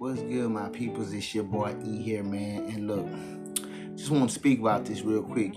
What's good, my peoples? It's your boy E here, man. And look, just want to speak about this real quick.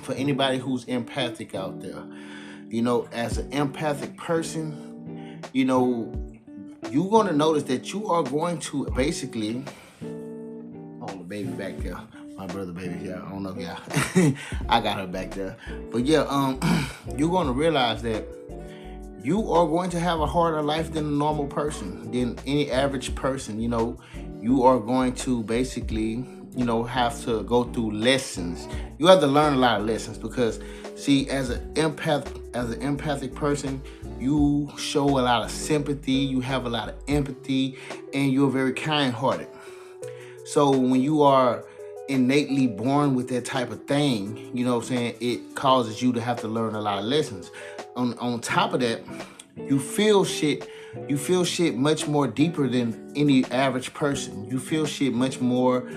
For anybody who's empathic out there, as an empathic person, you're going to notice that you are going to basically, oh, the baby back there, my brother baby, yeah, I don't know, yeah, I got her back there. But yeah, you're going to realize that you are going to have a harder life than a normal person, than any average person. You are going to basically, have to go through lessons. You have to learn a lot of lessons because, see, as an empathic person, you show a lot of sympathy, you have a lot of empathy, and you're very kind-hearted. So when you are innately born with that type of thing, it causes you to have to learn a lot of lessons. On top of that, you feel shit much more deeper than any average person. You feel shit much more,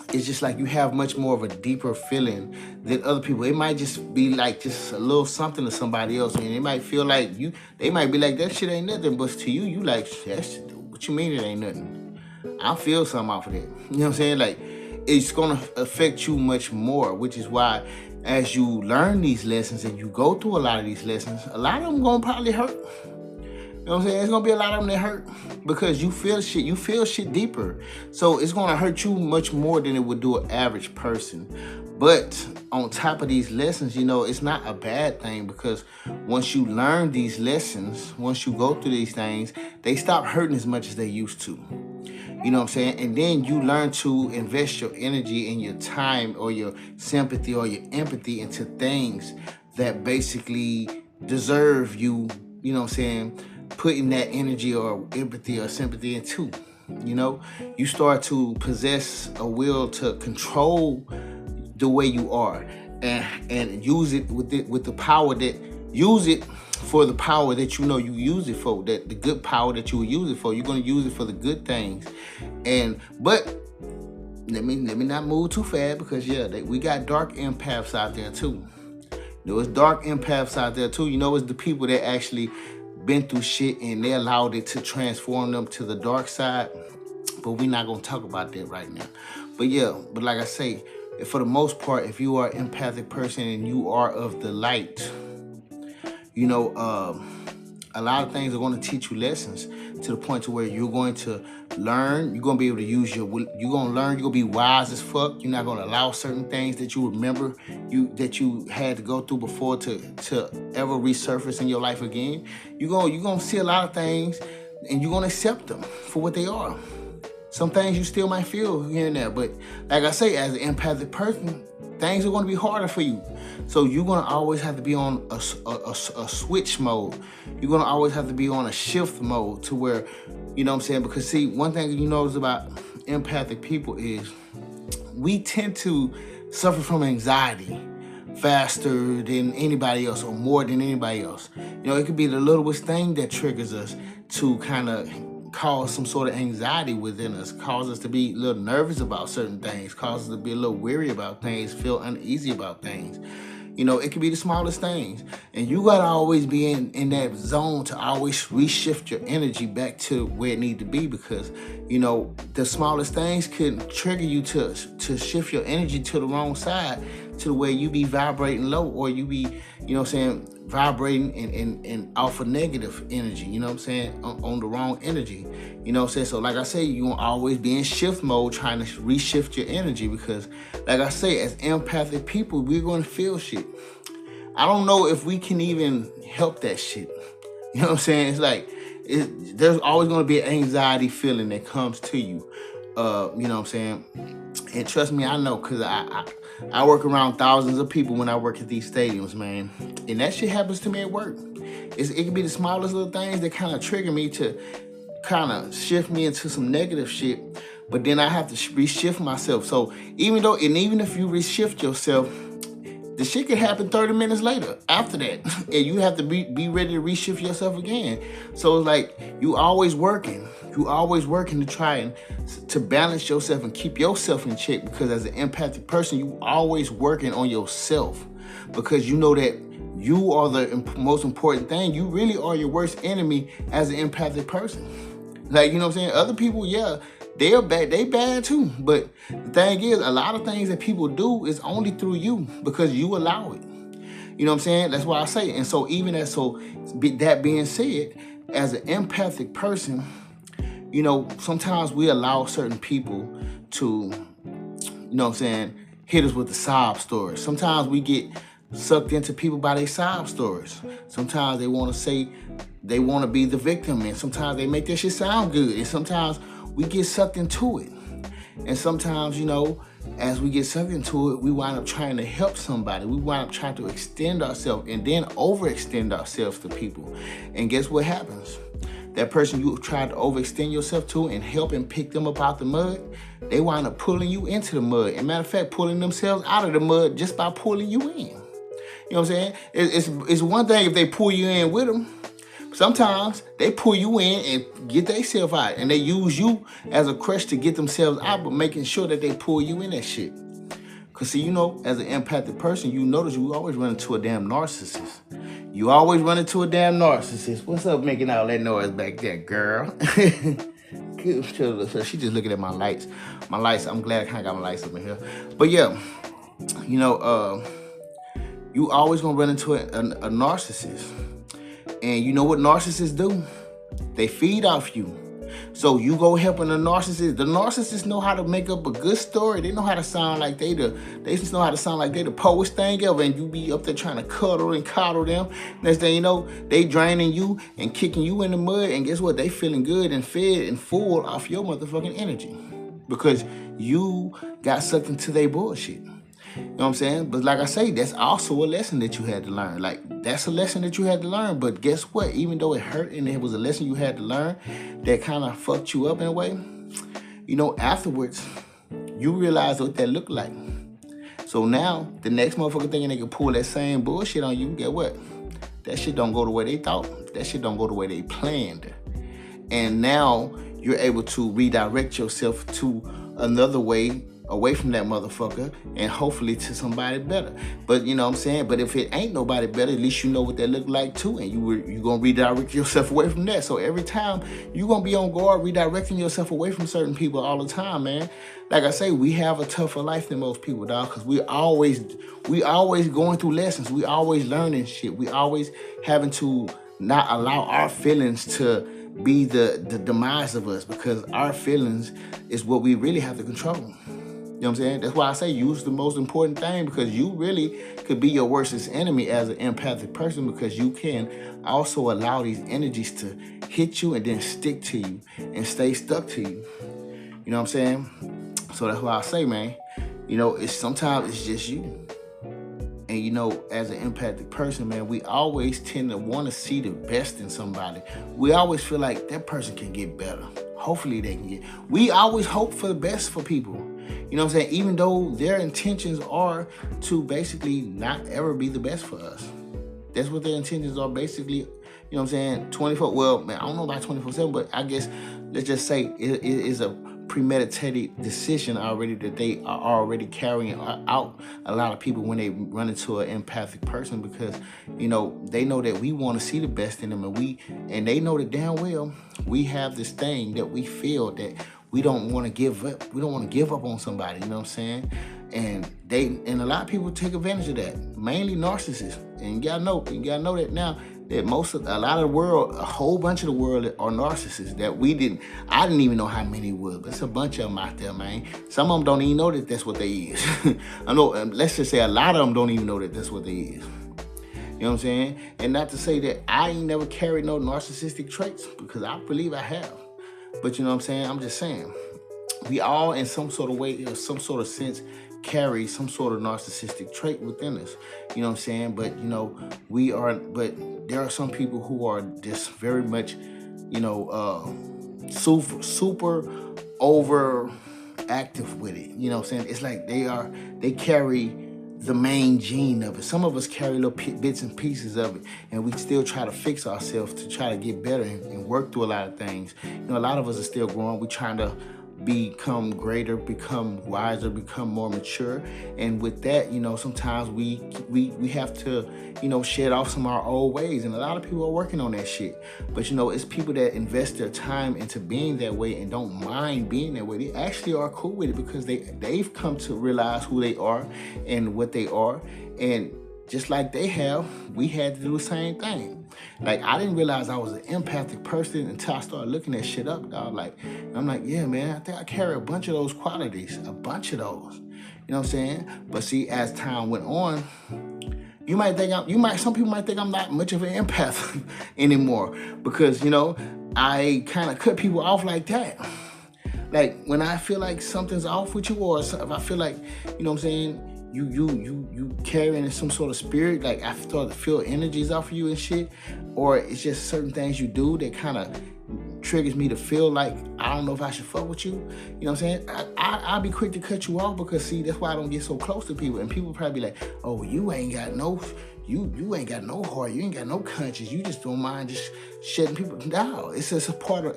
it's just like you have much more of a deeper feeling than other people. It might just be like just a little something to somebody else, and they might feel like they might be like, that shit ain't nothing, but to you, you like, that shit, what you mean it ain't nothing? I feel something off of that. You know what I'm saying? Like, it's gonna affect you much more, which is why as you learn these lessons and you go through a lot of these lessons, a lot of them gonna probably hurt. You know what I'm saying? It's gonna be a lot of them that hurt because you feel shit deeper. So it's gonna hurt you much more than it would do an average person. But on top of these lessons, it's not a bad thing because once you learn these lessons, once you go through these things, they stop hurting as much as they used to. You know what I'm saying? And then you learn to invest your energy and your time or your sympathy or your empathy into things that basically deserve you, putting that energy or empathy or sympathy into. You start to possess a will to control the way you are and use it with the power that use it for the power that you use it for, that the good power that you will use it for. You're going to use it for the good things. But let me not move too fast because we got dark empaths out there too. It's dark empaths out there too. It's the people that actually been through shit and they allowed it to transform them to the dark side. But we're not going to talk about that right now. But like I say, for the most part, if you are an empathic person and you are of the light, a lot of things are going to teach you lessons to the point to where you're going to learn. You're going to be able to use you're going to learn. You're going to be wise as fuck. You're not going to allow certain things that you remember that you had to go through before to ever resurface in your life again. You're going to see a lot of things and you're going to accept them for what they are. Some things you still might feel here and there, but like I say, as an empathic person, things are going to be harder for you. So you're going to always have to be on a switch mode. You're going to always have to be on a shift mode to where, because see, one thing you notice about empathic people is we tend to suffer from anxiety faster than anybody else or more than anybody else. It could be the littlest thing that triggers us to kind of cause some sort of anxiety within us, cause us to be a little nervous about certain things, cause us to be a little weary about things, feel uneasy about things. It could be the smallest things. And you got to always be in that zone to always reshift your energy back to where it needs to be because, the smallest things can trigger you to shift your energy to the wrong side, to the way you be vibrating low or you be, vibrating and off of negative energy, on the wrong energy, So like I say, you're going to always be in shift mode trying to reshift your energy because, like I say, as empathic people, we're going to feel shit. I don't know if we can even help that shit. You know what I'm saying? It's like, there's always going to be an anxiety feeling that comes to you. You know what I'm saying? And trust me, I know, because I work around thousands of people when I work at these stadiums, man. And that shit happens to me at work. It can be the smallest little things that kind of trigger me to kind of shift me into some negative shit. But then I have to reshift myself. So even if you reshift yourself, the shit could happen 30 minutes later after that. And you have to be ready to reshift yourself again. So it's like you always working. You always working to try and to balance yourself and keep yourself in check because as an empathic person, you always working on yourself because you know that you are the most important thing. You really are your worst enemy as an empathic person. Like, you know what I'm saying? Other people, yeah, they're bad. They bad too. But the thing is, a lot of things that people do is only through you because you allow it. You know what I'm saying? That's why I say it. And so even as that being said, as an empathic person, you know, sometimes we allow certain people to, you know what I'm saying, hit us with the sob stories. Sometimes we get sucked into people by their sob stories. Sometimes they want to say they want to be the victim, and sometimes they make that shit sound good. And sometimes we get sucked into it. And sometimes, you know, as we get sucked into it, we wind up trying to help somebody. We wind up trying to extend ourselves and then overextend ourselves to people. And guess what happens? That person you tried to overextend yourself to and help and pick them up out the mud, they wind up pulling you into the mud. And matter of fact, pulling themselves out of the mud just by pulling you in. You know what I'm saying? It's one thing if they pull you in with them. Sometimes they pull you in and get themselves out, and they use you as a crutch to get themselves out, but making sure that they pull you in that shit. Cause see, you know, as an empathic person, you notice you always run into a damn narcissist. You always run into a damn narcissist. What's up making all that noise back there, girl? So she just looking at my lights. My lights, I'm glad I kind of got my lights up in here. But yeah, you know, you always gonna run into a narcissist. And you know what narcissists do? They feed off you. So you go helping the narcissists know how to make up a good story. They know how to sound like they just know how to sound like they the poet's thing ever, and you be up there trying to cuddle and coddle them. Next thing you know, they draining you and kicking you in the mud, and guess what? They feeling good and fed and full off your motherfucking energy because you got sucked into their bullshit. You know what I'm saying? But like I say, that's also a lesson that you had to learn. Like, that's a lesson that you had to learn. But guess what? Even though it hurt and it was a lesson you had to learn that kind of fucked you up in a way, you know, afterwards, you realize what that looked like. So now, the next motherfucker thinking they can pull that same bullshit on you, get what? That shit don't go the way they thought. That shit don't go the way they planned. And now, you're able to redirect yourself to another way away from that motherfucker and hopefully to somebody better. But you know what I'm saying? But if it ain't nobody better, at least you know what that look like too, and you're gonna redirect yourself away from that. So every time you're gonna be on guard, redirecting yourself away from certain people all the time, man. Like I say, we have a tougher life than most people, dog, because we always going through lessons. We always learning shit. We always having to not allow our feelings to be the demise of us, because our feelings is what we really have to control. You know what I'm saying? That's why I say use the most important thing, because you really could be your worstest enemy as an empathic person, because you can also allow these energies to hit you and then stick to you and stay stuck to you. You know what I'm saying? So that's why I say, man, you know, sometimes it's just you. And you know, as an empathic person, man, we always tend to want to see the best in somebody. We always feel like that person can get better. Hopefully they can get. We always hope for the best for people. You know what I'm saying? Even though their intentions are to basically not ever be the best for us. That's what their intentions are, basically. You know what I'm saying? 24, well, man, I don't know about 24/7, but I guess let's just say it is a premeditated decision already that they are already carrying out a lot of people when they run into an empathic person, because you know they know that we want to see the best in them, and they know that damn well we have this thing that we feel that we don't want to give up. We don't want to give up on somebody, you know what I'm saying? And a lot of people take advantage of that, mainly narcissists. And you gotta know that now, that a lot of the world, a whole bunch of the world are narcissists that I didn't even know how many were, but it's a bunch of them out there, man. Some of them don't even know that that's what they is. I know, let's just say a lot of them don't even know that that's what they is. You know what I'm saying? And not to say that I ain't never carried no narcissistic traits, because I believe I have. But you know what I'm saying? I'm just saying, we all in some sort of way, or some sort of sense, carry some sort of narcissistic trait within us. You know what I'm saying? But you know, but there are some people who are just very much, you know, super overactive with it. You know what I'm saying? It's like they carry the main gene of it. Some of us carry little bits and pieces of it, and we still try to fix ourselves to try to get better and work through a lot of things. You know, a lot of us are still growing. We're trying to become greater, become wiser, become more mature. And with that, sometimes we have to, shed off some of our old ways. And a lot of people are working on that shit. But it's people that invest their time into being that way and don't mind being that way. They actually are cool with it because they've come to realize who they are and what they are. And just like they have, we had to do the same thing. Like, I didn't realize I was an empathic person until I started looking that shit up, dog. Like, I'm like, yeah, man, I think I carry a bunch of those qualities, a bunch of those. You know what I'm saying? But see, as time went on, some people might think I'm not much of an empath anymore because, I kind of cut people off like that. Like, when I feel like something's off with you, or if I feel like, what I'm saying, you carrying some sort of spirit, like I start to feel energies off of you and shit, or it's just certain things you do that kind of triggers me to feel like I don't know if I should fuck with you. You know what I'm saying? I'll be quick to cut you off because, see, that's why I don't get so close to people. And people probably be like, oh, you ain't got no heart, you ain't got no conscience, you just don't mind just shutting people down. It's a part of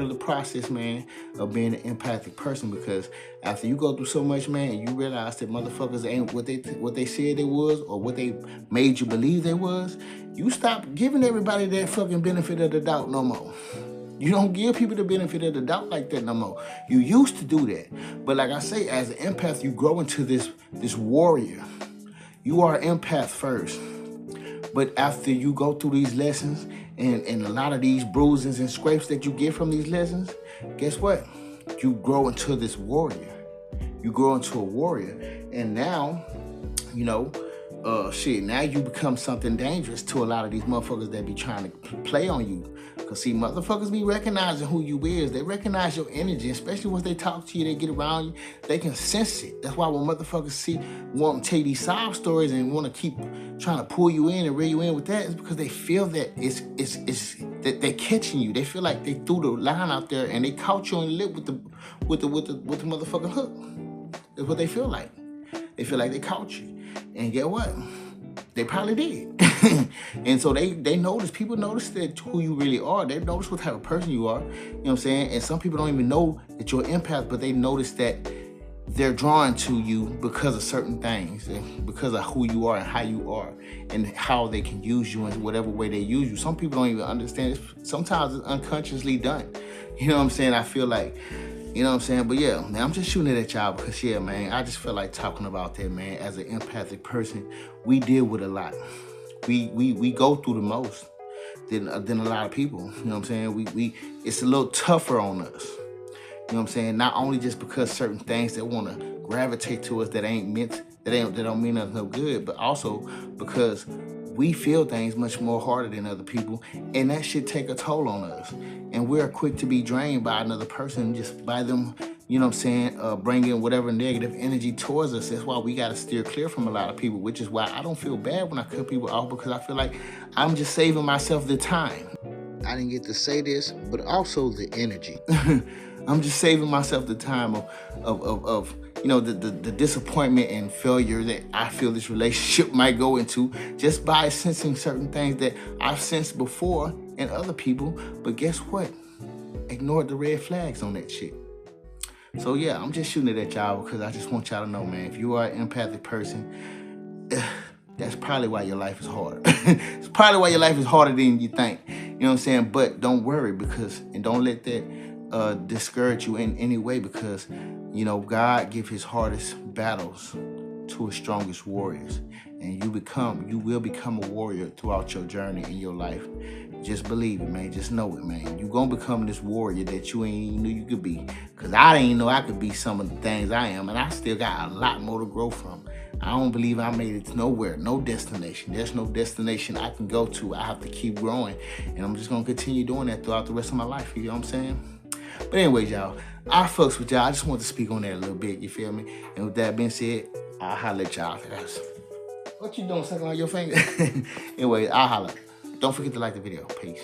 the process, man, of being an empathic person, because after you go through so much, man, and you realize that motherfuckers ain't what they said they was, or what they made you believe they was, you stop giving everybody that fucking benefit of the doubt no more. You don't give people the benefit of the doubt like that no more. You used to do that. But like I say, as an empath, you grow into this warrior. You are an empath first. But after you go through these lessons and a lot of these bruises and scrapes that you get from these lessons, guess what? You grow into this warrior. You grow into a warrior. And now, now you become something dangerous to a lot of these motherfuckers that be trying to play on you. Because, see, motherfuckers be recognizing who you is. They recognize your energy, especially once they talk to you, they get around you, they can sense it. That's why when motherfuckers want to tell you these sob stories and want to keep trying to pull you in and reel you in with that, it's because they feel that it's that they're catching you. They feel like they threw the line out there and they caught you on the lip with the motherfucking hook. That's what they feel like. They feel like they caught you. And get what? They probably did. And so they notice, people notice that who you really are. They notice what type of person you are. You know what I'm saying? And some people don't even know that you're an empath, but they notice that they're drawn to you because of certain things, and because of who you are and how you are, and how they can use you in whatever way they use you. Some people don't even understand it. Sometimes it's unconsciously done. You know what I'm saying? I feel like, you know what I'm saying? But yeah, man, I'm just shooting it at y'all because, yeah, man, I just feel like talking about that, man. As an empathic person, we deal with a lot. We go through the most than a lot of people. You know what I'm saying? It's a little tougher on us. You know what I'm saying? Not only just because certain things that want to gravitate to us that don't mean us no good, but also because we feel things much more harder than other people, and that shit take a toll on us. And we're quick to be drained by another person just by them, you know what I'm saying, bringing whatever negative energy towards us. That's why we got to steer clear from a lot of people, which is why I don't feel bad when I cut people off, because I feel like I'm just saving myself the time. I didn't get to say this, but also the energy. I'm just saving myself the time of the disappointment and failure that I feel this relationship might go into, just by sensing certain things that I've sensed before in other people. But guess what? Ignored the red flags on that shit. So yeah, I'm just shooting it at y'all because I just want y'all to know, man, if you are an empathic person, that's probably why your life is hard. It's probably why your life is harder than you think. You know what I'm saying? But don't worry, and don't let that discourage you in any way, because God give his hardest battles to his strongest warriors, and you will become a warrior throughout your journey in your life. Just believe it, man. Just know it, man. You're gonna become this warrior that you ain't even knew you could be, because I didn't know I could be some of the things I am, and I still got a lot more to grow from. I don't believe I made it to nowhere, no destination. There's no destination I can go to. I have to keep growing, and I'm just gonna continue doing that throughout the rest of my life. You know what I'm saying? But anyways, y'all, I fucks with y'all. I just want to speak on that a little bit, you feel me? And with that being said, I'll holler at y'all. What you doing, sucking on your finger? Anyways, I'll holler. Don't forget to like the video. Peace.